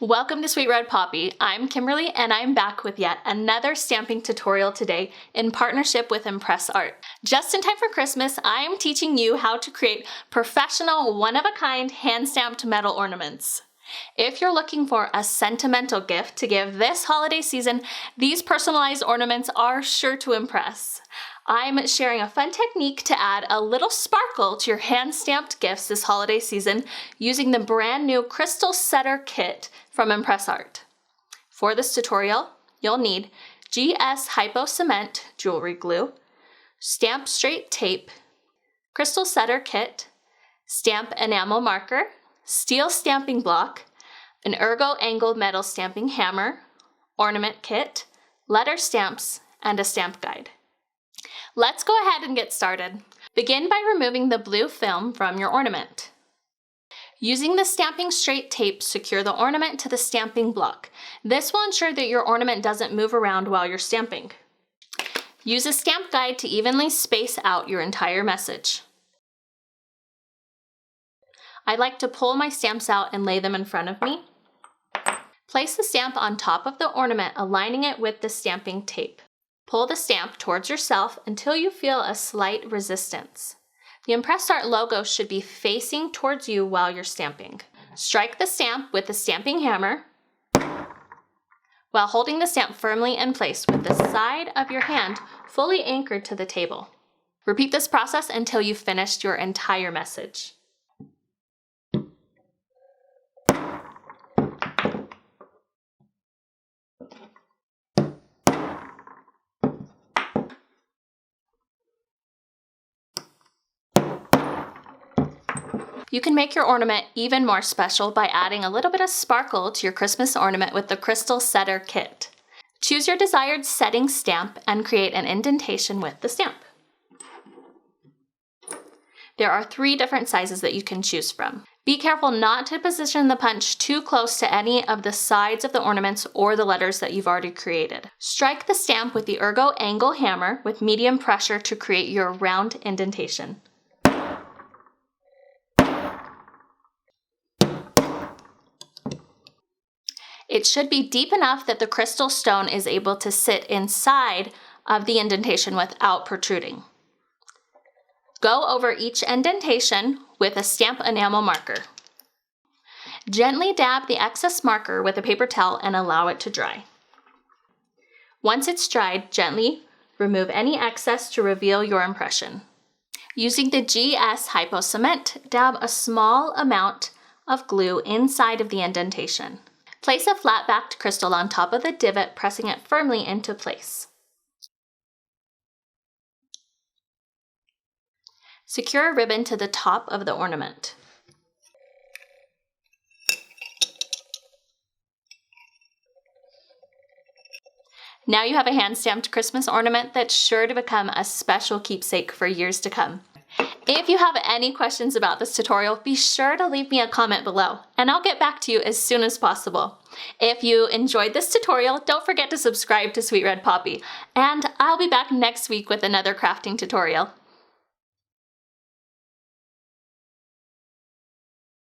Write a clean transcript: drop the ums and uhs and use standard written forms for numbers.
Welcome to Sweet Red Poppy. I'm Kimberly and I'm back with yet another stamping tutorial today in partnership with ImpressArt. Just in time for Christmas, I'm teaching you how to create professional, one-of-a-kind hand-stamped metal ornaments. If you're looking for a sentimental gift to give this holiday season, these personalized ornaments are sure to impress. I'm sharing a fun technique to add a little sparkle to your hand-stamped gifts this holiday season using the brand new Crystal Setter Kit from ImpressArt. For this tutorial, you'll need GS Hypo Cement jewelry glue, stamp straight tape, Crystal Setter Kit, stamp enamel marker, steel stamping block, an ergo angled metal stamping hammer, ornament kit, letter stamps, and a stamp guide. Let's go ahead and get started. Begin by removing the blue film from your ornament. Using the stamping straight tape, secure the ornament to the stamping block. This will ensure that your ornament doesn't move around while you're stamping. Use a stamp guide to evenly space out your entire message. I like to pull my stamps out and lay them in front of me. Place the stamp on top of the ornament, aligning it with the stamping tape. Pull the stamp towards yourself until you feel a slight resistance. The ImpressArt logo should be facing towards you while you're stamping. Strike the stamp with the stamping hammer while holding the stamp firmly in place with the side of your hand fully anchored to the table. Repeat this process until you've finished your entire message. You can make your ornament even more special by adding a little bit of sparkle to your Christmas ornament with the Crystal Setter Kit. Choose your desired setting stamp and create an indentation with the stamp. There are 3 different sizes that you can choose from. Be careful not to position the punch too close to any of the sides of the ornaments or the letters that you've already created. Strike the stamp with the ergo angle hammer with medium pressure to create your round indentation. It should be deep enough that the crystal stone is able to sit inside of the indentation without protruding. Go over each indentation with a stamp enamel marker. Gently dab the excess marker with a paper towel and allow it to dry. Once it's dried, gently remove any excess to reveal your impression. Using the GS Hypo Cement, dab a small amount of glue inside of the indentation. Place a flat-backed crystal on top of the divot, pressing it firmly into place. Secure a ribbon to the top of the ornament. Now you have a hand-stamped Christmas ornament that's sure to become a special keepsake for years to come. If you have any questions about this tutorial, be sure to leave me a comment below, and I'll get back to you as soon as possible. If you enjoyed this tutorial, don't forget to subscribe to Sweet Red Poppy, and I'll be back next week with another crafting tutorial.